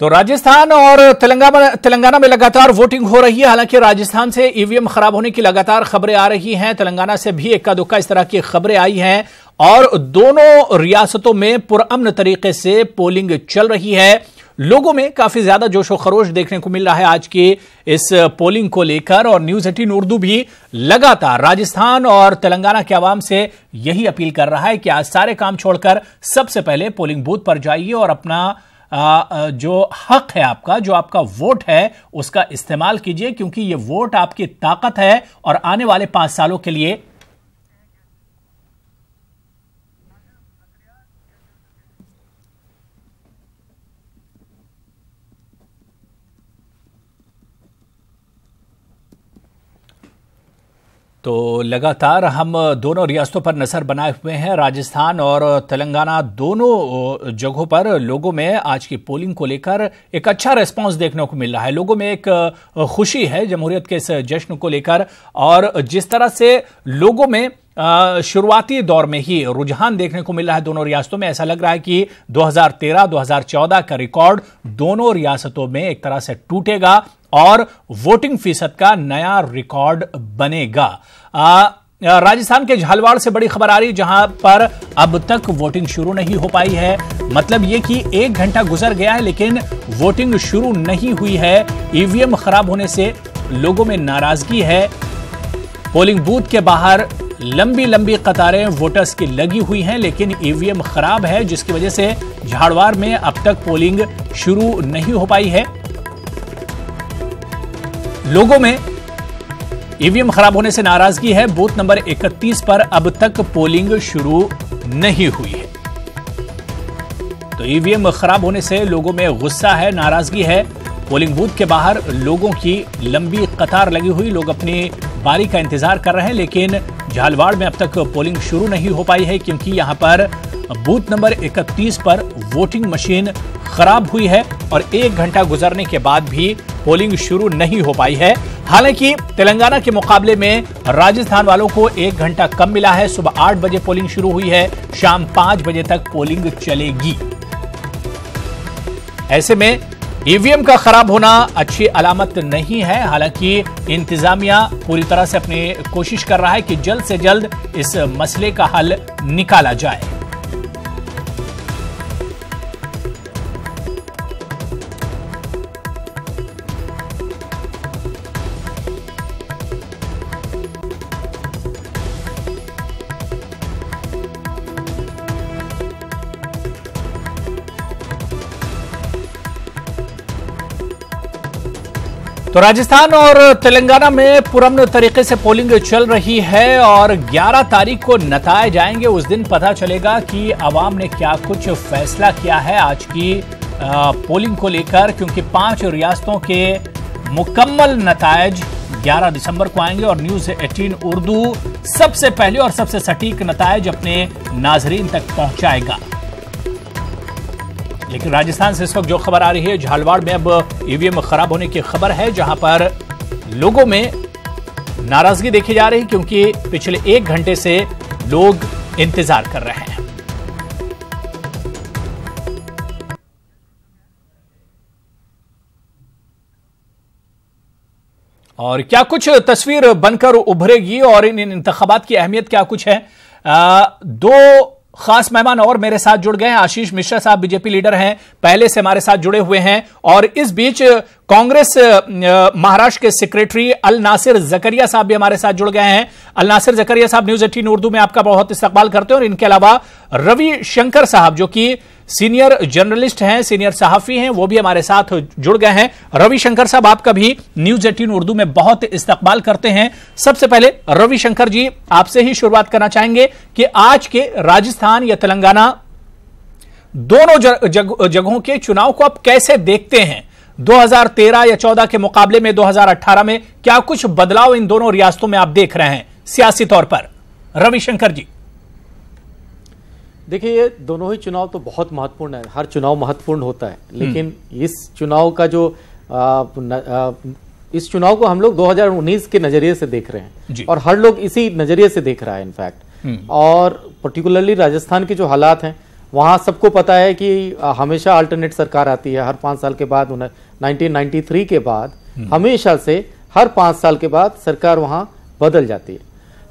तो राजस्थान और तेलंगाना में लगातार वोटिंग हो रही है। हालांकि राजस्थान से ईवीएम खराब होने की लगातार खबरें आ रही हैं, तेलंगाना से भी इक्का दुक्का इस तरह की खबरें आई हैं और दोनों रियासतों में पुरअमन तरीके से पोलिंग चल रही है। लोगों में काफी ज्यादा जोश और खरोश देखने को मिल रहा है आज की इस पोलिंग को लेकर और न्यूज 18 उर्दू भी लगातार राजस्थान और तेलंगाना के आवाम से यही अपील कर रहा है कि आज सारे काम छोड़कर सबसे पहले पोलिंग बूथ पर जाइए और अपना जो हक है आपका, जो आपका वोट है, उसका इस्तेमाल कीजिए, क्योंकि ये वोट आपकी ताकत है और आने वाले 5 सालों के लिए तो लगातार हम दोनों रियासतों पर नजर बनाए हुए हैं। राजस्थान और तेलंगाना दोनों जगहों पर लोगों में आज की पोलिंग को लेकर एक अच्छा रिस्पांस देखने को मिल रहा है। लोगों में एक खुशी है जमहूरियत के इस जश्न को लेकर और जिस तरह से लोगों में शुरुआती दौर में ही रुझान देखने को मिल रहा है दोनों रियासतों में, ऐसा लग रहा है कि 2013-2014 का रिकॉर्ड दोनों रियासतों में एक तरह से टूटेगा और वोटिंग फीसद का नया रिकॉर्ड बनेगा। राजस्थान के झालवाड़ से बड़ी खबर आ रही, जहां पर अब तक वोटिंग शुरू नहीं हो पाई है। मतलब यह कि 1 घंटा गुजर गया है लेकिन वोटिंग शुरू नहीं हुई है। ईवीएम खराब होने से लोगों में नाराजगी है। पोलिंग बूथ के बाहर लंबी लंबी कतारें वोटर्स की लगी हुई हैं, लेकिन ईवीएम खराब है, जिसकी वजह से झाड़वाड़ में अब तक पोलिंग शुरू नहीं हो पाई है। लोगों में ईवीएम खराब होने से नाराजगी है। बूथ नंबर 31 पर अब तक पोलिंग शुरू नहीं हुई है। तो ईवीएम खराब होने से लोगों में गुस्सा है, नाराजगी है। पोलिंग बूथ के बाहर लोगों की लंबी कतार लगी हुई, लोग अपनी बारी का इंतजार कर रहे हैं, लेकिन झालवाड़ में अब तक पोलिंग शुरू नहीं हो पाई है, क्योंकि यहां पर बूथ नंबर 31 पर वोटिंग मशीन खराब हुई है और 1 घंटा गुजरने के बाद भी पोलिंग शुरू नहीं हो पाई है। हालांकि तेलंगाना के मुकाबले में राजस्थान वालों को 1 घंटा कम मिला है। सुबह 8 बजे पोलिंग शुरू हुई है, शाम 5 बजे तक पोलिंग चलेगी। ऐसे में ईवीएम का खराब होना अच्छी अलामत नहीं है। हालांकि इंतजामिया पूरी तरह से अपनी कोशिश कर रहा है कि जल्द से जल्द इस मसले का हल निकाला जाए। तो राजस्थान और तेलंगाना में पुरअमन तरीके से पोलिंग चल रही है और 11 तारीख को नताए जाएंगे। उस दिन पता चलेगा कि अवाम ने क्या कुछ फैसला किया है आज की पोलिंग को लेकर, क्योंकि 5 रियासतों के मुकम्मल नतायज 11 दिसंबर को आएंगे और न्यूज 18 उर्दू सबसे पहले और सबसे सटीक नतायज अपने नाजरीन तक पहुंचाएगा। लेकिन राजस्थान से इस वक्त जो खबर आ रही है, झालवाड़ में अब ईवीएम खराब होने की खबर है, जहां पर लोगों में नाराजगी देखी जा रही, क्योंकि पिछले 1 घंटे से लोग इंतजार कर रहे हैं। और क्या कुछ तस्वीर बनकर उभरेगी और इन इंतखाबात की अहमियत क्या कुछ है। 2 खास मेहमान और मेरे साथ जुड़ गए हैं। आशीष मिश्रा साहब बीजेपी लीडर हैं, पहले से हमारे साथ जुड़े हुए हैं, और इस बीच कांग्रेस महाराष्ट्र के सेक्रेटरी अल नासिर जकरिया साहब भी हमारे साथ जुड़ गए हैं। अल नासिर जकरिया साहब, न्यूज 18 उर्दू में आपका बहुत इस्तकबाल करते हैं। और इनके अलावा रवि शंकर साहब, जो कि सीनियर जर्नलिस्ट हैं, सीनियर सहाफी हैं, वो भी हमारे साथ जुड़ गए हैं। रवि शंकर साहब, आपका भी न्यूज 18 उर्दू में बहुत इस्तकबाल करते हैं। सबसे पहले रवि शंकर जी, आपसे ही शुरुआत करना चाहेंगे कि आज के राजस्थान या तेलंगाना दोनों जगहों के चुनाव को आप कैसे देखते हैं। 2013 या 14 के मुकाबले में 2018 में क्या कुछ बदलाव इन दोनों रियासतों में आप देख रहे हैं सियासी तौर पर। रवि शंकर जी। देखिए, ये दोनों ही चुनाव तो बहुत महत्वपूर्ण है, हर चुनाव महत्वपूर्ण होता है, लेकिन इस चुनाव का जो इस चुनाव को हम लोग 2019 के नजरिए से देख रहे हैं और हर लोग इसी नजरिए से देख रहा है इनफैक्ट। और पर्टिकुलरली राजस्थान के जो हालात हैं, वहाँ सबको पता है कि हमेशा अल्टरनेट सरकार आती है हर 5 साल के बाद। 1993 के बाद हमेशा से हर 5 साल के बाद सरकार वहाँ बदल जाती है।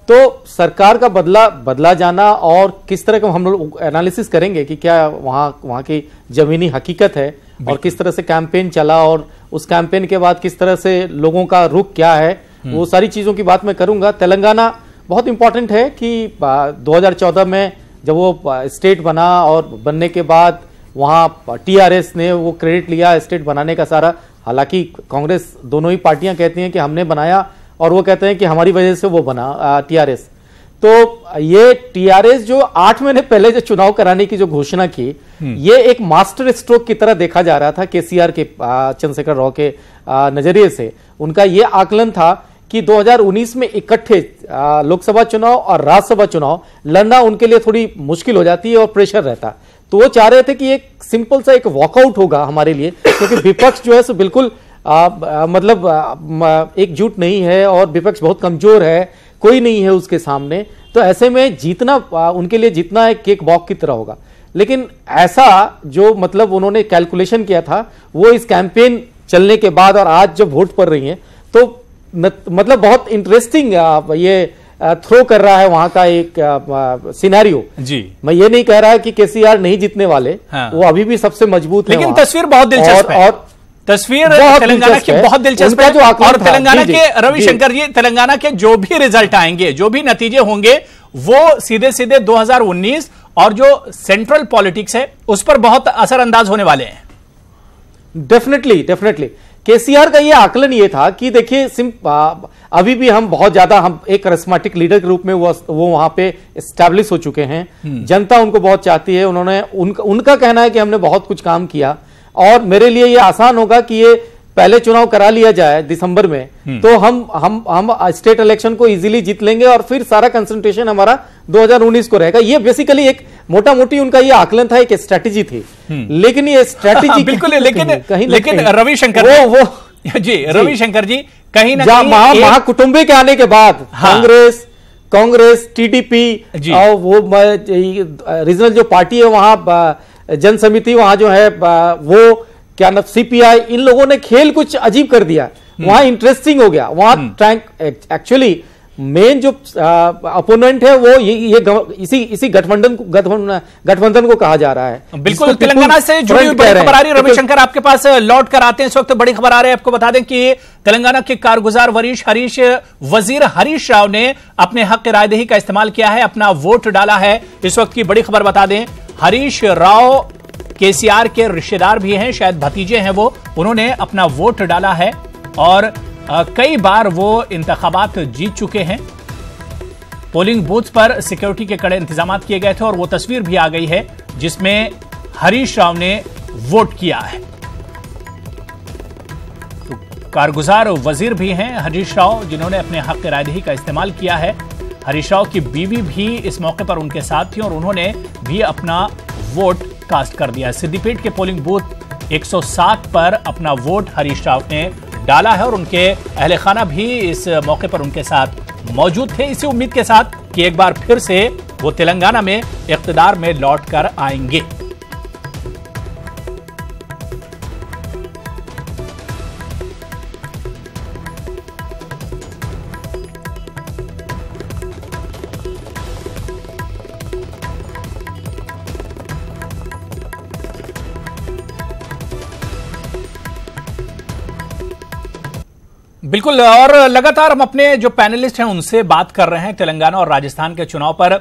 तो सरकार का बदला जाना और किस तरह का हम लोग एनालिसिस करेंगे कि क्या वहाँ की जमीनी हकीकत है और किस तरह से कैंपेन चला और उस कैंपेन के बाद किस तरह से लोगों का रुख क्या है, वो सारी चीज़ों की बात मैं करूंगा। तेलंगाना बहुत इंपॉर्टेंट है कि 2014 में जब वो स्टेट बना और बनने के बाद वहाँ टीआरएस ने वो क्रेडिट लिया स्टेट बनाने का सारा। हालांकि कांग्रेस दोनों ही पार्टियां कहती हैं कि हमने बनाया और वो कहते हैं कि हमारी वजह से वो बना टीआरएस। तो ये टीआरएस जो 8 महीने पहले जो चुनाव कराने की जो घोषणा की, ये एक मास्टर स्ट्रोक की तरह देखा जा रहा था केसीआर के चंद्रशेखर राव के नजरिए से। उनका ये आकलन था कि 2019 में इकट्ठे लोकसभा चुनाव और राज्यसभा चुनाव लड़ना उनके लिए थोड़ी मुश्किल हो जाती है और प्रेशर रहता। तो वो चाह रहे थे कि एक सिंपल सा एक वॉकआउट होगा हमारे लिए, क्योंकि विपक्ष जो है सो बिल्कुल मतलब एकजुट नहीं है और विपक्ष बहुत कमजोर है, कोई नहीं है उसके सामने। तो ऐसे में जीतना उनके लिए जीतना एक केक वॉक की तरह होगा। लेकिन ऐसा जो मतलब उन्होंने कैलकुलेशन किया था वो इस कैंपेन चलने के बाद और आज जब वोट पड़ रही है तो मतलब बहुत इंटरेस्टिंग ये थ्रो कर रहा है वहां का एक सिनेरियो जी। मैं ये नहीं कह रहा कि केसीआर नहीं जीतने वाले, हाँ। वो अभी भी सबसे मजबूत है। लेकिन तस्वीर बहुत दिलचस्प है और तस्वीर तेलंगाना की बहुत दिलचस्प है। और तेलंगाना के रविशंकर जी, तेलंगाना के जो भी रिजल्ट आएंगे, जो भी नतीजे होंगे, वो सीधे सीधे 2019 और जो सेंट्रल पॉलिटिक्स है उस पर बहुत असरअंदाज होने वाले हैं। डेफिनेटली केसीआर का ये आकलन ये था कि देखिए अभी भी हम बहुत ज्यादा हम एक करिश्मेटिक लीडर के रूप में वो वहां पे एस्टैब्लिश हो चुके हैं। जनता उनको बहुत चाहती है। उन्होंने उनका कहना है कि हमने बहुत कुछ काम किया और मेरे लिए ये आसान होगा कि ये पहले चुनाव करा लिया जाए दिसंबर में, तो हम स्टेट इलेक्शन को इजीली जीत लेंगे और फिर सारा कंसंट्रेशन हमारा 2019 को रहेगा। ये बेसिकली एक मोटा मोटी उनका ये आकलन था, एक स्ट्रेटेजी थी। लेकिन ये स्ट्रेटेजी बिल्कुल लेकिन रविशंकर जी रविशंकर जी कहीं ना कहीं महाकुटुंबे के आने के बाद कांग्रेस टीडीपी और वो रीजनल जो पार्टी है वहां जन समिति वहां जो है वो क्या ना सीपीआई, इन लोगों ने खेल कुछ अजीब कर दिया। वहां इंटरेस्टिंग हो गया। वहां एक्चुअली मेन जो अपोनेंट है वो ये इसी गठबंधन को कहा जा रहा है। बिल्कुल तेलंगाना से जुड़ी हुई बड़ी खबर आ रही है। रविशंकर आपके पास लौट कर आते हैं, इस वक्त बड़ी खबर आ रही है। आपको बता दें कि तेलंगाना के कारगुजार वजीर हरीश राव ने अपने हक की रायदही का इस्तेमाल किया है, अपना वोट डाला है। इस वक्त की बड़ी खबर बता दें, हरीश राव केसीआर के रिश्तेदार भी हैं, शायद भतीजे हैं वो, उन्होंने अपना वोट डाला है और कई बार वो इंतखाबात जीत चुके हैं। पोलिंग बूथ पर सिक्योरिटी के कड़े इंतजाम किए गए थे और वो तस्वीर भी आ गई है जिसमें हरीश राव ने वोट किया है। तो कारगुजार वजीर भी हैं हरीश राव, जिन्होंने अपने हक की रायदही का इस्तेमाल किया है। हरीश राव की बीवी भी इस मौके पर उनके साथ थी और उन्होंने भी अपना वोट कास्ट कर दिया। सिद्दीपेट के पोलिंग बूथ 107 पर अपना वोट हरीश राव ने डाला है और उनके अहले खाना भी इस मौके पर उनके साथ मौजूद थे, इसी उम्मीद के साथ कि एक बार फिर से वो तेलंगाना में इख्तिदार में लौट कर आएंगे। बिल्कुल, और लगातार हम अपने जो पैनलिस्ट हैं उनसे बात कर रहे हैं तेलंगाना और राजस्थान के चुनाव पर।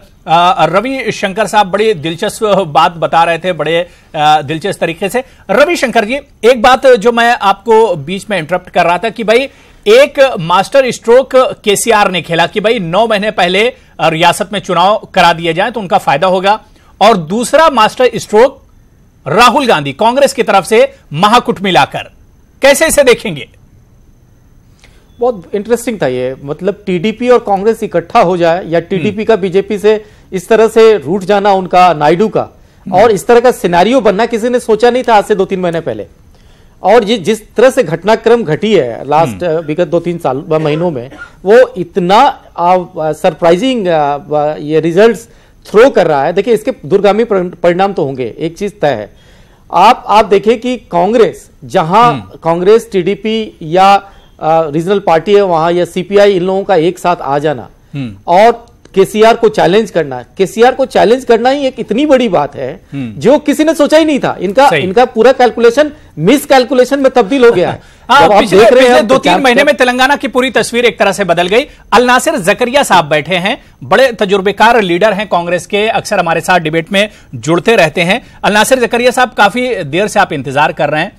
रवि शंकर साहब बड़ी दिलचस्प बात बता रहे थे, बड़े दिलचस्प तरीके से। रवि शंकर जी, एक बात जो मैं आपको बीच में इंटरप्ट कर रहा था कि भाई एक मास्टर स्ट्रोक केसीआर ने खेला कि भाई 9 महीने पहले रियासत में चुनाव करा दिए जाए तो उनका फायदा होगा, और दूसरा मास्टर स्ट्रोक राहुल गांधी कांग्रेस की तरफ से महाकुट मिलाकर, कैसे इसे देखेंगे? बहुत इंटरेस्टिंग था ये, मतलब टीडीपी और कांग्रेस इकट्ठा हो जाए या टीडीपी का बीजेपी से इस तरह से रूठ जाना उनका नायडू का, और इस तरह का सिनेरियो बनना किसी ने सोचा नहीं था आज से 2-3 महीने पहले। और ये जिस तरह से घटनाक्रम घटी है लास्ट विगत 2-3 महीनों में, वो इतना सरप्राइजिंग ये रिजल्ट्स थ्रो कर रहा है, देखिए इसके दूरगामी परिणाम तो होंगे, एक चीज तय है। आप देखिए कि कांग्रेस, जहां कांग्रेस, टीडीपी या रीजनल पार्टी है वहां, या सीपीआई, इन लोगों का एक साथ आ जाना और केसीआर को चैलेंज करना, केसीआर को चैलेंज करना ही एक इतनी बड़ी बात है जो किसी ने सोचा ही नहीं था। इनका पूरा कैलकुलेशन मिस कैलकुलेशन में तब्दील हो गया है। पिछले 2-3 महीने में तेलंगाना की पूरी तस्वीर एक तरह से बदल गई। अल नासिर जकरिया साहब बैठे हैं, बड़े तजुर्बेकार लीडर हैं कांग्रेस के, अक्सर हमारे साथ डिबेट में जुड़ते रहते हैं। अल नासिर जकरिया साहब, काफी देर से आप इंतजार कर रहे हैं।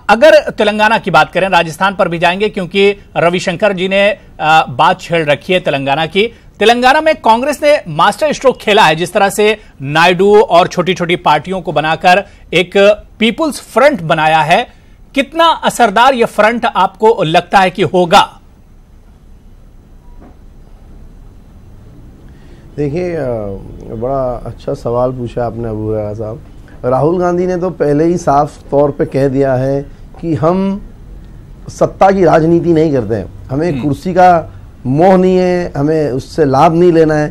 अगर तेलंगाना की बात करें, राजस्थान पर भी जाएंगे क्योंकि रविशंकर जी ने बात छेड़ रखी है तेलंगाना की। तेलंगाना में कांग्रेस ने मास्टर स्ट्रोक खेला है, जिस तरह से नायडू और छोटी छोटी पार्टियों को बनाकर एक पीपुल्स फ्रंट बनाया है। कितना असरदार यह फ्रंट आपको लगता है कि होगा? देखिए, बड़ा अच्छा सवाल पूछा आपने अबू हुरैरा साहब। राहुल गांधी ने तो पहले ही साफ तौर पे कह दिया है कि हम सत्ता की राजनीति नहीं करते हैं, हमें कुर्सी का मोह नहीं है, हमें उससे लाभ नहीं लेना है।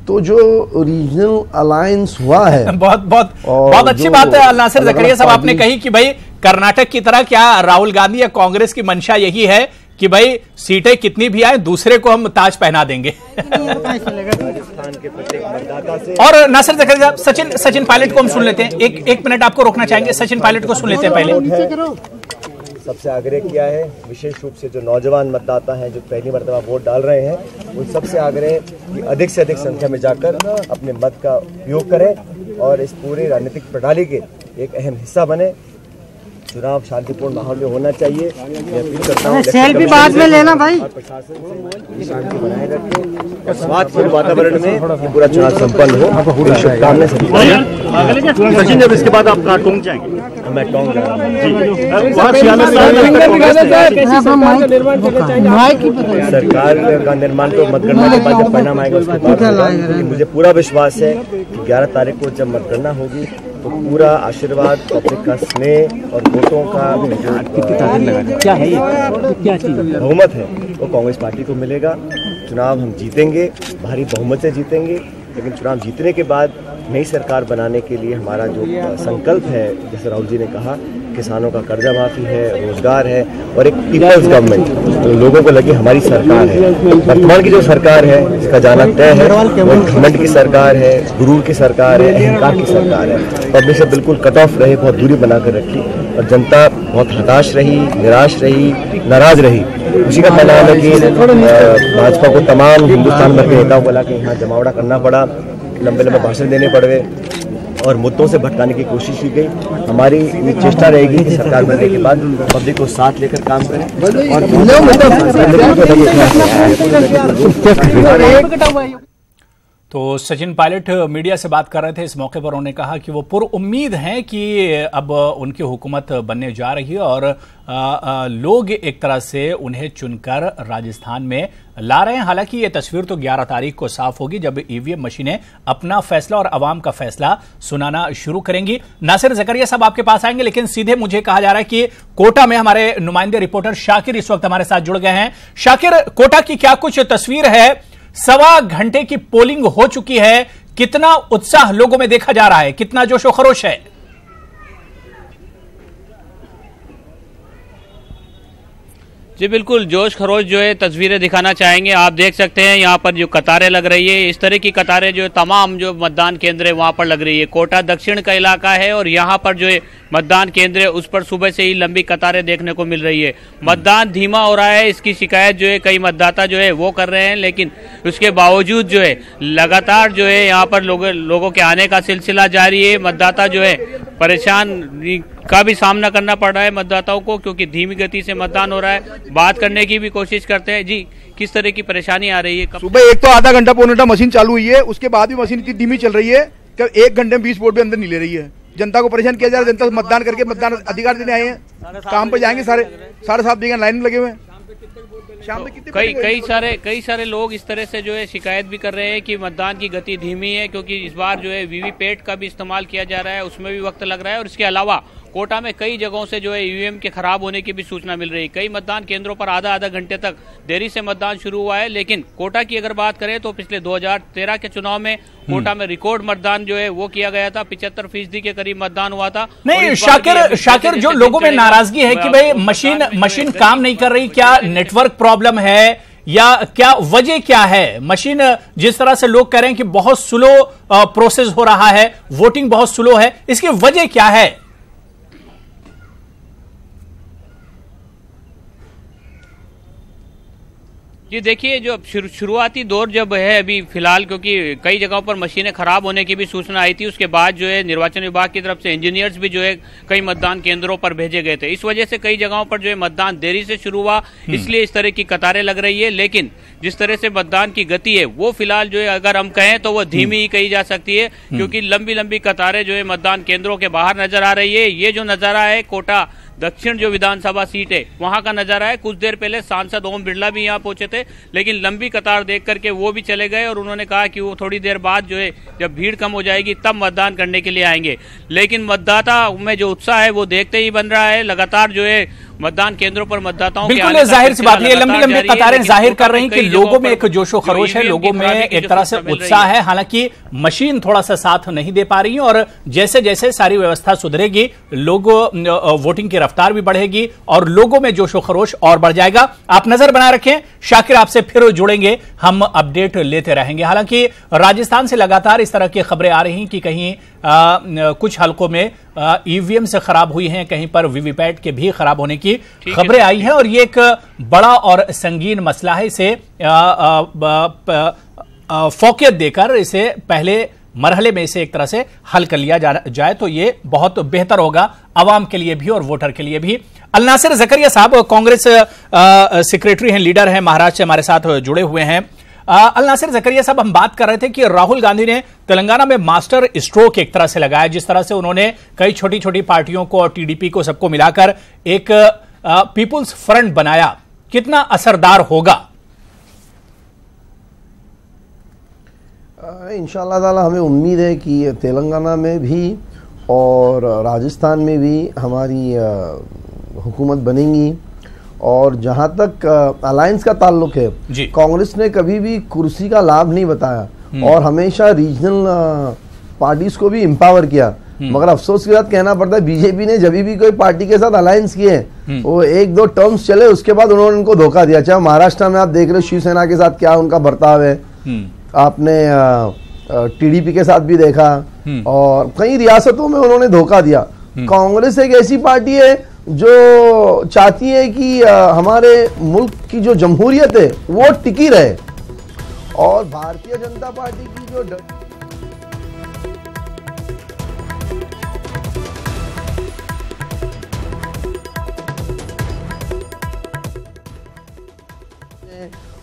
तो जो रीजनल अलायंस हुआ है बहुत अच्छी बात है अल नासिर जकरिया साहब आपने कही कि भाई कर्नाटक की तरह क्या राहुल गांधी या कांग्रेस की मंशा यही है कि भाई सीटें कितनी भी आए दूसरे को हम ताज पहना देंगे। और नासिर जकरिया साहब, सचिन पायलट को हम सुन लेते हैं। एक मिनट आपको रोकना चाहेंगे, सचिन पायलट को सुन लेते हैं पहले। सबसे आग्रह किया है, विशेष रूप से जो नौजवान मतदाता हैं जो पहली मर्तबा वोट डाल रहे हैं, उन सबसे आग्रह कि अधिक से अधिक संख्या में जाकर अपने मत का उपयोग करें और इस पूरे राजनीतिक प्रणाली के एक अहम हिस्सा बने। चुनाव शांतिपूर्ण माहौल में होना चाहिए। मैं अपील करता हूँ सेल्फी बाद में लेना भाई, और प्रशासन से शांति बनाए रखें और स्वास्थ्य वातावरण में पूरा चुनाव संपन्न हो। शुभकामनाएं सभी। सचिन, जब इसके बाद आप कहाँ टोंक जाएंगे? मैं टोंक जा रहा हूँ। सरकार का निर्माण तो मतगणना के बाद जब परिणाम आएगा उसके बाद होगा। लेकिन मुझे पूरा विश्वास है कि 11 तारीख को जब मतगणना होगी तो पूरा आशीर्वाद, पब्लिक का स्नेह और वोटों का क्या है ये, क्या चीज बहुमत है वो कांग्रेस पार्टी को मिलेगा। चुनाव हम जीतेंगे, भारी बहुमत से जीतेंगे। लेकिन चुनाव जीतने के बाद नई सरकार बनाने के लिए हमारा जो संकल्प है, जैसे राहुल जी ने कहा, किसानों का कर्जा माफी है, रोजगार है और एक पीपल्स गवर्नमेंट, तो लोगों को लगे हमारी सरकार है। वर्तमान की जो सरकार है जिसका जाना तय है वो घमंड की सरकार है, गुरूर की सरकार है, अहंकार की सरकार है। पब्लिक से बिल्कुल कट ऑफ रहे, बहुत दूरी बनाकर रखी और जनता बहुत हताश रही, निराश रही, नाराज रही। उसी का परिणाम है कि भाजपा को तमाम हिंदुस्तान भर के नेताओं को लाके यहाँ जमावड़ा करना पड़ा, लंबे लंबे भाषण देने पड़ गए और मुद्दों से भटकाने की कोशिश की गई। हमारी ये चेष्टा रहेगी कि सरकार बनने के बाद पब्लिक को साथ लेकर काम करें और तो सचिन पायलट मीडिया से बात कर रहे थे। इस मौके पर उन्होंने कहा कि वो पुरउम्मीद हैं कि अब उनकी हुकूमत बनने जा रही है और लोग एक तरह से उन्हें चुनकर राजस्थान में ला रहे हैं। हालांकि ये तस्वीर तो 11 तारीख को साफ होगी जब ईवीएम मशीनें अपना फैसला और अवाम का फैसला सुनाना शुरू करेंगी। नासिर जकरिया साहब आपके पास आएंगे, लेकिन सीधे मुझे कहा जा रहा है कि कोटा में हमारे नुमाइंदे रिपोर्टर शाकिर इस वक्त हमारे साथ जुड़ गए हैं। शाकिर, कोटा की क्या कुछ तस्वीर है? 1.25 घंटे की पोलिंग हो चुकी है, कितना उत्साह लोगों में देखा जा रहा है, कितना जोशो खरोश है? जी बिल्कुल, जोश खरोश जो है तस्वीरें दिखाना चाहेंगे। आप देख सकते हैं यहाँ पर जो कतारें लग रही है, इस तरह की कतारें जो तमाम जो मतदान केंद्र है वहाँ पर लग रही है। कोटा दक्षिण का इलाका है और यहाँ पर जो है मतदान केंद्र है उस पर सुबह से ही लंबी कतारें देखने को मिल रही है। मतदान धीमा हो रहा है, इसकी शिकायत जो है कई मतदाता जो है वो कर रहे हैं, लेकिन उसके बावजूद जो है लगातार जो है यहाँ पर लोगों के आने का सिलसिला जारी है। मतदाता जो है परेशान का भी सामना करना पड़ रहा है मतदाताओं को, क्योंकि धीमी गति से मतदान हो रहा है। बात करने की भी कोशिश करते हैं। जी, किस तरह की परेशानी आ रही है? सुबह एक तो आधा घंटा पौने घंटा मशीन चालू हुई है, उसके बाद भी मशीन इतनी धीमी चल रही है कि 1 घंटे में 20 वोट भी अंदर नहीं ले रही है। जनता को परेशान किया जा रहा है। जनता मतदान करके मतदान अधिकार देने आए हैं, काम पे जाएंगे, सारे साहब देखिए लाइन में लगे हुए हैं। शाम में कितने कई सारे लोग इस तरह से जो है शिकायत भी कर रहे हैं कि मतदान की गति धीमी है, क्योंकि इस बार जो है वीवीपैट का भी इस्तेमाल किया जा रहा है, उसमें भी वक्त लग रहा है। और इसके अलावा कोटा में कई जगहों से जो है ईवीएम के खराब होने की भी सूचना मिल रही है। कई मतदान केंद्रों पर आधा घंटे तक देरी से मतदान शुरू हुआ है। लेकिन कोटा की अगर बात करें तो पिछले 2013 के चुनाव में कोटा में रिकॉर्ड मतदान जो है वो किया गया था, 75% के करीब मतदान हुआ था। नहीं शाकिर, जो लोगों में नाराजगी है कि भाई मशीन काम नहीं कर रही, क्या नेटवर्क प्रॉब्लम है या क्या वजह क्या है? मशीन जिस तरह से लोग कह रहे हैं कि बहुत स्लो प्रोसेस हो रहा है, वोटिंग बहुत स्लो है, इसकी वजह क्या है? जी देखिए, जो शुरुआती दौर जब है अभी फिलहाल, क्योंकि कई जगहों पर मशीनें खराब होने की भी सूचना आई थी, उसके बाद जो है निर्वाचन विभाग की तरफ से इंजीनियर्स भी जो है कई मतदान केंद्रों पर भेजे गए थे। इस वजह से कई जगहों पर जो है मतदान देरी से शुरू हुआ, इसलिए इस तरह की कतारें लग रही है। लेकिन जिस तरह से मतदान की गति है वो फिलहाल जो है अगर हम कहें तो वो धीमी ही कही जा सकती है, क्योंकि लंबी लंबी कतारें जो है मतदान केंद्रों के बाहर नजर आ रही है। ये जो नजारा है कोटा दक्षिण जो विधानसभा सीट है वहां का नजारा है। कुछ देर पहले सांसद ओम बिरला भी यहां पहुंचे थे, लेकिन लंबी कतार देख करके वो भी चले गए और उन्होंने कहा कि वो थोड़ी देर बाद जो है जब भीड़ कम हो जाएगी तब मतदान करने के लिए आएंगे। लेकिन मतदाता में जो उत्साह है वो देखते ही बन रहा है। लगातार जो है मतदान केंद्रों पर मतदाताओं बिल्कुल जाहिर सी बात है, लंबी लंबी कतारें जाहिर कर रही हैं कि लोगों में एक जोशो खरोश है, लोगों में एक तरह से उत्साह है। हालांकि मशीन थोड़ा सा साथ नहीं दे पा रही है और जैसे जैसे सारी व्यवस्था सुधरेगी, लोगों वोटिंग की रफ्तार भी बढ़ेगी और लोगों में जोशो खरोश और बढ़ जाएगा। आप नजर बनाए रखें, शाकिर आपसे फिर जुड़ेंगे, हम अपडेट लेते रहेंगे। हालांकि राजस्थान से लगातार इस तरह की खबरें आ रही कि कहीं कुछ हलकों में ईवीएम से खराब हुई हैं, कहीं पर वीवीपैट के भी खराब होने की खबरें आई हैं और ये एक बड़ा और संगीन मसला है। इसे फोकियत देकर इसे पहले मरहले में इसे एक तरह से हल कर लिया जाए तो ये बहुत बेहतर होगा अवाम के लिए भी और वोटर के लिए भी। अलनासिर जकरिया साहब कांग्रेस सेक्रेटरी हैं, लीडर हैं, महाराष्ट्र से हमारे साथ जुड़े हुए हैं। अलनासिर जकरिया साहब, हम बात कर रहे थे कि राहुल गांधी ने तेलंगाना में मास्टर स्ट्रोक एक तरह से लगाया, जिस तरह से उन्होंने कई छोटी छोटी पार्टियों को और टीडीपी को सबको मिलाकर एक पीपुल्स फ्रंट बनाया, कितना असरदार होगा? इंशाअल्लाह ताला हमें उम्मीद है कि तेलंगाना में भी और राजस्थान में भी हमारी हुकूमत बनेगी। और जहाँ तक अलायंस का ताल्लुक है, कांग्रेस ने कभी भी कुर्सी का लाभ नहीं बताया और हमेशा रीजनल पार्टीज को भी एम्पावर किया। मगर अफसोस के साथ कहना पड़ता है, बीजेपी ने जब भी कोई पार्टी के साथ अलायंस किए वो 1-2 टर्म्स चले, उसके बाद उन्होंने उनको धोखा दिया। चाहे महाराष्ट्र में आप देख रहे हो शिवसेना के साथ क्या उनका बर्ताव है, आपने टीडीपी के साथ भी देखा और कई रियासतों में उन्होंने धोखा दिया। कांग्रेस एक ऐसी पार्टी है जो चाहती है कि हमारे मुल्क की जो जमहूरियत है वो टिकी रहे और भारतीय जनता पार्टी की जो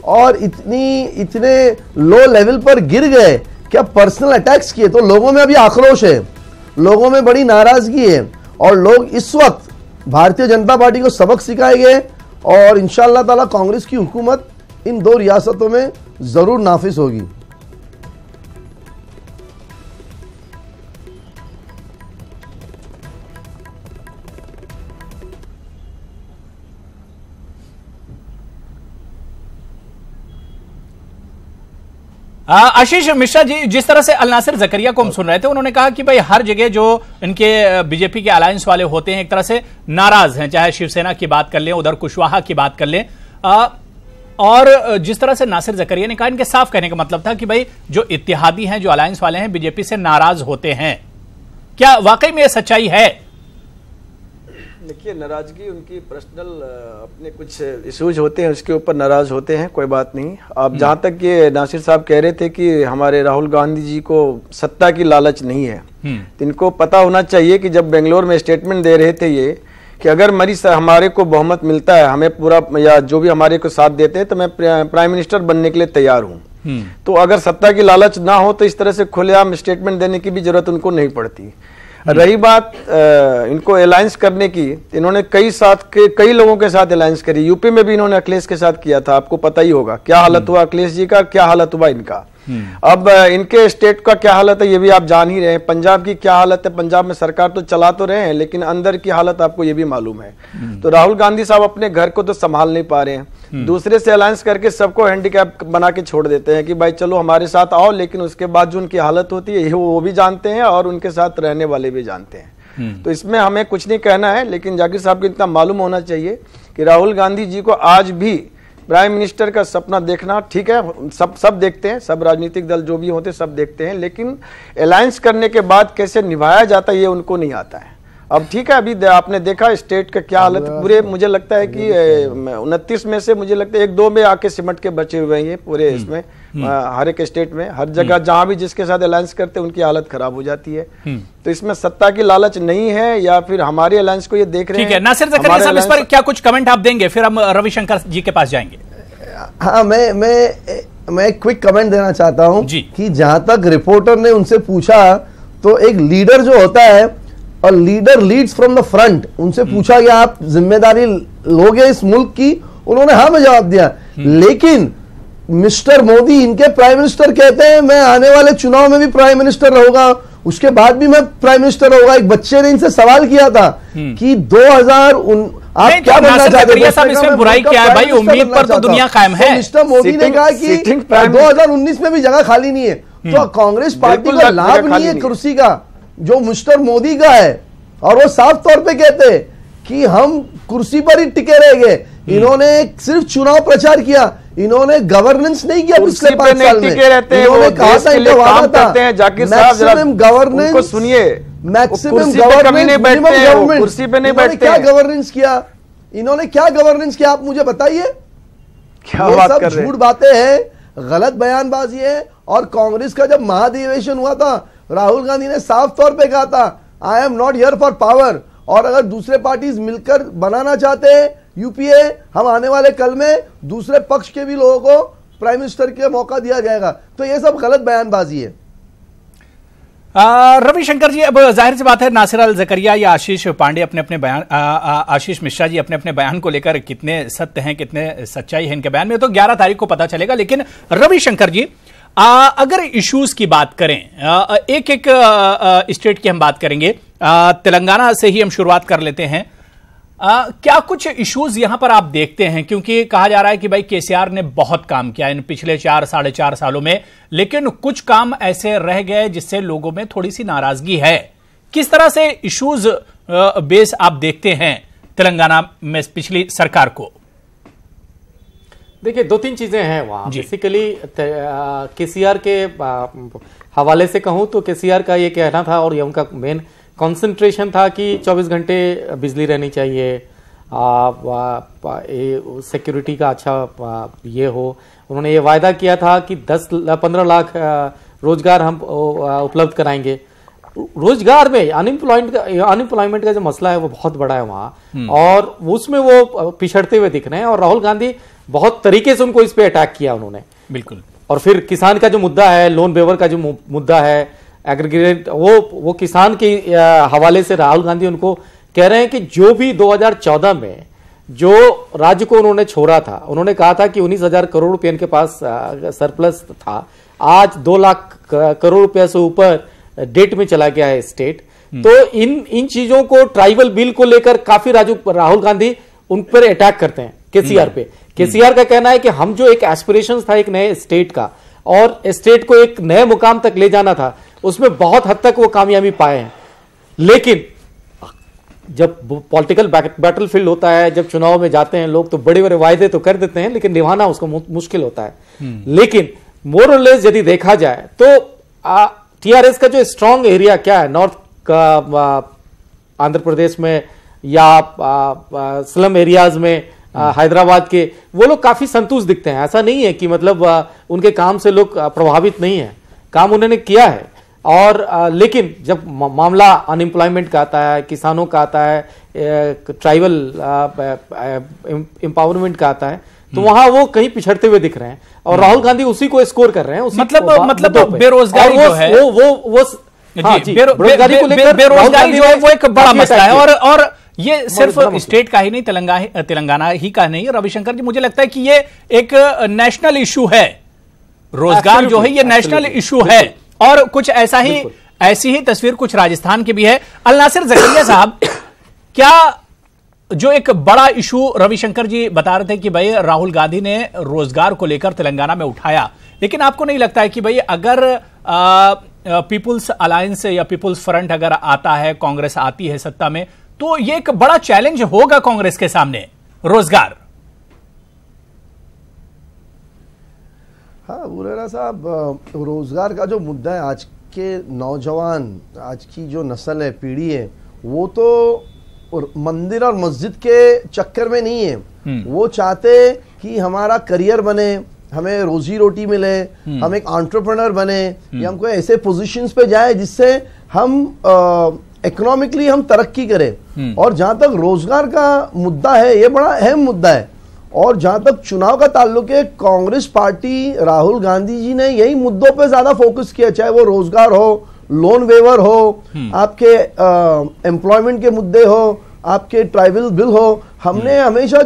और इतने लो लेवल पर गिर गए, क्या पर्सनल अटैक्स किए, तो लोगों में अभी आक्रोश है, लोगों में बड़ी नाराजगी है और लोग इस वक्त भारतीय जनता पार्टी को सबक सिखाएंगे और इंशाअल्लाह ताला कांग्रेस की हुकूमत इन 2 रियासतों में जरूर नाफिज होगी। आशीष मिश्रा जी, जिस तरह से अलनासिर जकरिया को हम सुन रहे थे, उन्होंने कहा कि भाई हर जगह जो इनके बीजेपी के अलायंस वाले होते हैं एक तरह से नाराज हैं, चाहे शिवसेना की बात कर लें, उधर कुशवाहा की बात कर लें, और जिस तरह से नासिर जकरिया ने कहा, इनके साफ कहने का मतलब था कि भाई जो इत्तेहादी हैं, जो अलायंस वाले हैं, बीजेपी से नाराज होते हैं। क्या वाकई में यह सच्चाई है? देखिए, नाराजगी उनकी पर्सनल अपने कुछ इश्यूज होते हैं, उसके ऊपर नाराज होते हैं, कोई बात नहीं। आप जहाँ तक ये नासिर साहब कह रहे थे कि हमारे राहुल गांधी जी को सत्ता की लालच नहीं है, तो इनको पता होना चाहिए कि जब बेंगलोर में स्टेटमेंट दे रहे थे ये कि अगर हमारे को बहुमत मिलता है, हमें पूरा या जो भी हमारे को साथ देते हैं, तो मैं प्राइम मिनिस्टर बनने के लिए तैयार हूँ। तो अगर सत्ता की लालच ना हो तो इस तरह से खुलेआम स्टेटमेंट देने की भी जरूरत उनको नहीं पड़ती। रही बात इनको अलायंस करने की, इन्होंने कई लोगों के साथ अलायंस करी। यूपी में भी इन्होंने अखिलेश के साथ किया था, आपको पता ही होगा क्या हालत हुआ अखिलेश जी का, क्या हालत हुआ इनका। अब इनके स्टेट का क्या हालत है ये भी आप जान ही रहे हैं। पंजाब की क्या हालत है, पंजाब में सरकार तो चला तो रहे हैं लेकिन अंदर की हालत आपको ये भी मालूम है। तो राहुल गांधी साहब अपने घर को तो संभाल नहीं पा रहे हैं, दूसरे से अलायंस करके सबको हैंडीकैप बना के छोड़ देते हैं कि भाई चलो हमारे साथ आओ, लेकिन उसके बाद जो उनकी हालत होती है वो भी जानते हैं और उनके साथ रहने वाले भी जानते हैं। तो इसमें हमें कुछ नहीं कहना है, लेकिन जाकिर साहब को इतना मालूम होना चाहिए कि राहुल गांधी जी को आज भी प्राइम मिनिस्टर का सपना देखना ठीक है, सब देखते हैं, सब राजनीतिक दल जो भी होते हैं सब देखते हैं, लेकिन अलायंस करने के बाद कैसे निभाया जाता है ये उनको नहीं आता है। अब ठीक है, अभी आपने देखा स्टेट का क्या हालत पूरे, मुझे लगता है कि 29 में से मुझे लगता है 1-2 में आके सिमट के बचे हुए हैं पूरे इसमें, हर एक स्टेट में, हर जगह जहां भी जिसके साथ अलायंस करते हैं उनकी हालत खराब हो जाती है। तो इसमें सत्ता की लालच नहीं है या फिर हमारे अलायंस को ये देख रहे हैं। ठीक है, नासिर ज़करिया साहब इस पर क्या कुछ कमेंट आप देंगे, फिर हम रविशंकर जी के पास जाएंगे। हाँ, मैं क्विक कमेंट देना चाहता हूं कि जहां तक रिपोर्टर ने उनसे पूछा तो एक लीडर जो होता है और leader leads from the front, उनसे पूछा कि आप जिम्मेदारी लोगे इस मुल्क की, उन्होंने हाँ में जवाब दिया। लेकिन मिस्टर मोदी इनके प्राइम मिनिस्टर कहते हैं मैं आने वाले चुनाव में भी प्राइम मिनिस्टर रहूंगा, उसके बाद भी मैं प्राइम मिनिस्टर रहूंगा। एक बच्चे ने इनसे सवाल किया था कि 2000 आप क्या बनना चाहते हैं, इसमें बुराई क्या है भाई, उम्मीद पर तो दुनिया कायम है। मिस्टर मोदी ने कहा कि 2019 में भी जगह खाली नहीं है, तो कांग्रेस पार्टी का लाभ नहीं है कुर्सी का जो मिस्टर मोदी का है, और वो साफ तौर पे कहते हैं कि हम कुर्सी पर ही टिके रहेंगे। इन्होंने सिर्फ चुनाव प्रचार किया, इन्होंने गवर्नेंस नहीं किया पिछले 5 साल में। इन्होंने कहा था इनका वादा था मैक्सिमम गवर्नेंस, सुनिए मैक्सिमम गवर्नेंस, कुर्सी पे नहीं बैठते। क्या गवर्नेंस किया इन्होंने, क्या गवर्नेंस किया आप मुझे बताइए। क्या बात कर रहे हैं, झूठ बातें हैं, गलत बयानबाजी है। और कांग्रेस का जब महाधिवेशन हुआ था राहुल गांधी ने साफ तौर पे कहा था I am not here for power, और अगर दूसरे पार्टीज मिलकर बनाना चाहते हैं यूपीए, हम आने वाले कल में दूसरे पक्ष के भी लोगों को प्राइम मिनिस्टर के मौका दिया जाएगा। तो ये सब गलत बयानबाजी है। रविशंकर जी, अब जाहिर सी बात है नासिर ज़करिया या आशीष पांडे अपने बयान, आशीष मिश्रा जी अपने बयान को लेकर कितने सत्य हैं कितने सच्चाई है इनके बयान में तो 11 तारीख को पता चलेगा। लेकिन रविशंकर जी, अगर इश्यूज की बात करें, एक स्टेट की हम बात करेंगे, तेलंगाना से ही हम शुरुआत कर लेते हैं। क्या कुछ इश्यूज यहां पर आप देखते हैं, क्योंकि कहा जा रहा है कि भाई केसीआर ने बहुत काम किया इन पिछले 4-4.5 सालों में, लेकिन कुछ काम ऐसे रह गए जिससे लोगों में थोड़ी सी नाराजगी है। किस तरह से इश्यूज बेस आप देखते हैं तेलंगाना में पिछली सरकार को? देखिए 2-3 चीजें हैं वहां। बेसिकली केसीआर के हवाले से कहूं तो केसीआर का ये कहना था और ये उनका मेन कंसंट्रेशन था कि 24 घंटे बिजली रहनी चाहिए, सिक्योरिटी का अच्छा ये हो। उन्होंने ये वायदा किया था कि 10-15 लाख रोजगार हम उपलब्ध कराएंगे। रोजगार में अनएम्प्लॉयमेंट का जो मसला है वो बहुत बड़ा है वहां, और उसमें वो पिछड़ते हुए दिख रहे हैं। और राहुल गांधी बहुत तरीके से उनको इस पे अटैक किया उन्होंने, बिल्कुल। और फिर किसान का जो मुद्दा है, लोन वेवर का जो मुद्दा है, एग्रीगेट, वो किसान के हवाले से राहुल गांधी उनको कह रहे हैं कि जो भी 2014 में जो राज्य को उन्होंने छोड़ा था, उन्होंने कहा था कि 19,000 करोड़ रुपए इनके पास सरप्लस था, आज 2 लाख करोड़ रुपए से ऊपर डेट में चला गया है स्टेट। तो इन चीजों को, ट्राइबल बिल को लेकर काफी राहुल गांधी उन पर अटैक करते हैं केसीआर पे। केसीआर का कहना है कि हम जो एक एस्पिरेशन था एक नए स्टेट का, और स्टेट को एक नए मुकाम तक ले जाना था, उसमें बहुत हद तक वो कामयाबी पाए हैं। लेकिन जब पॉलिटिकल बैटलफील्ड होता है, जब चुनाव में जाते हैं लोग, तो बड़े बड़े वायदे तो कर देते हैं लेकिन निभाना उसको मुश्किल होता है। लेकिन मोर और लेस यदि देखा जाए तो टीआरएस का जो स्ट्रांग एरिया क्या है, नॉर्थ का आंध्र प्रदेश में या स्लम एरियाज में हैदराबाद के, वो लोग काफी संतुष्ट दिखते हैं। ऐसा नहीं है कि मतलब उनके काम से लोग प्रभावित नहीं है, काम उन्होंने किया है। और लेकिन जब मामला अनएम्प्लॉयमेंट का आता है, किसानों का आता है, ट्राइबल एम्पावरमेंट का आता है, तो वहां वो कहीं पिछड़ते हुए दिख रहे हैं। और राहुल गांधी उसी को स्कोर कर रहे हैं। मतलब बेरोजगारी जो है, वो बेरोजगारी को लेकर बेरोजगारी जो है वो एक बड़ा मसला है और ये सिर्फ स्टेट का ही नहीं, तेलंगाना ही का नहीं। रविशंकर जी, मुझे लगता है कि ये एक नेशनल इशू है। रोजगार जो है ये नेशनल इशू है और कुछ ऐसी ही तस्वीर कुछ राजस्थान की भी है। अल नासिर ज़करिया साहब, क्या जो एक बड़ा इशू रविशंकर जी बता रहे थे कि भाई राहुल गांधी ने रोजगार को लेकर तेलंगाना में उठाया, लेकिन आपको नहीं लगता है कि भाई अगर पीपुल्स अलायंस या पीपुल्स फ्रंट अगर आता है, कांग्रेस आती है सत्ता में, तो ये एक बड़ा चैलेंज होगा कांग्रेस के सामने रोजगार? हाँ बुरेरा साहब, रोजगार का जो मुद्दा है, आज के नौजवान, आज की जो नस्ल है, पीढ़ी है, वो तो मंदिर और मस्जिद के चक्कर में नहीं है। वो चाहते कि हमारा करियर बने, हमें रोजी रोटी मिले, हम एक एंटरप्रेन्योर बने, या हमको ऐसे पोजीशंस पे जाए जिससे हम इकोनॉमिकली हम तरक्की करें। और जहां तक रोजगार का मुद्दा है, ये बड़ा अहम मुद्दा है। और जहां तक चुनाव का ताल्लुक है, कांग्रेस पार्टी, राहुल गांधी जी ने यही मुद्दों पे ज्यादा फोकस किया, चाहे वो रोजगार हो, लोन वेवर हो, आपके एम्प्लॉयमेंट के मुद्दे हो, आपके ट्राइबल बिल हो। हमने हमेशा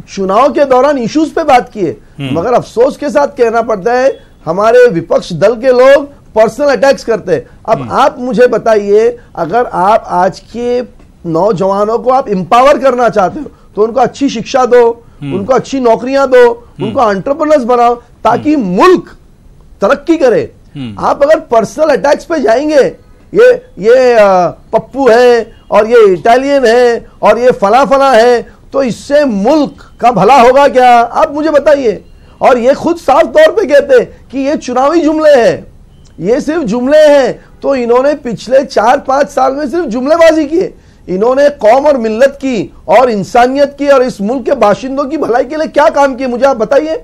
चुनाव के दौरान इश्यूज पे बात की है, मगर अफसोस के साथ कहना पड़ता है हमारे विपक्ष दल के लोग पर्सनल अटैक्स करते हैं। अब आप मुझे बताइए, अगर आप आज के नौजवानों को आप एम्पावर करना चाहते हो तो उनको अच्छी शिक्षा दो, उनको अच्छी नौकरियां दो, उनको एंटरप्रेन्योर्स बनाओ ताकि मुल्क तरक्की करे। आप अगर पर्सनल अटैक्स पे जाएंगे, ये पप्पू है और ये इटालियन है और ये फला फला है, तो इससे मुल्क का भला होगा क्या? आप मुझे बताइए। और ये खुद साफ तौर पे कहते हैं कि ये चुनावी जुमले हैं, ये सिर्फ जुमले हैं। तो इन्होंने पिछले 4-5 साल में सिर्फ जुमलेबाजी की। इन्होंने कौम और मिल्लत की और इंसानियत की और इस मुल्क के बाशिंदों की भलाई के लिए क्या काम किए, मुझे आप बताइए।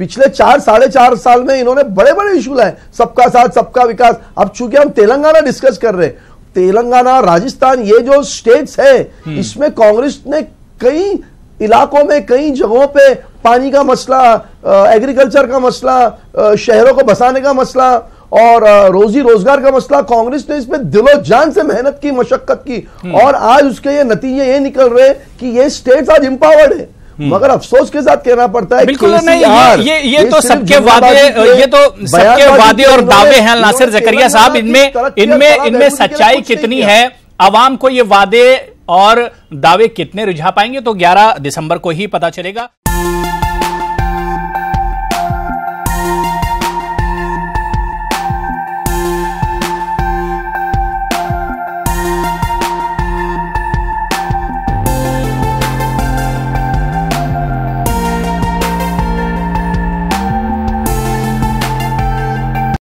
पिछले 4-4.5 साल में इन्होंने बड़े बड़े इशू लाए, सबका साथ सबका विकास। अब चूंकि हम तेलंगाना डिस्कस कर रहे हैं, तेलंगाना, राजस्थान, ये जो स्टेट्स है, इसमें कांग्रेस ने कई इलाकों में, कई जगहों पे पानी का मसला, एग्रीकल्चर का मसला, शहरों को बसाने का मसला और रोजी रोजगार का मसला, कांग्रेस ने इस पे दिलो जान से मेहनत की, मशक्कत की, और आज उसके ये नतीजे ये निकल रहे कि ये स्टेट्स आज एम्पावर्ड है। मगर अफसोस के साथ कहना पड़ता है, बिल्कुल नहीं, ये तो सबके वादे, ये तो सबके वादे और दावे हैं। नासिर ज़करिया साहब, इनमें सच्चाई कितनी है, आवाम को ये वादे और दावे कितने रिझा पाएंगे, तो 11 दिसंबर को ही पता चलेगा।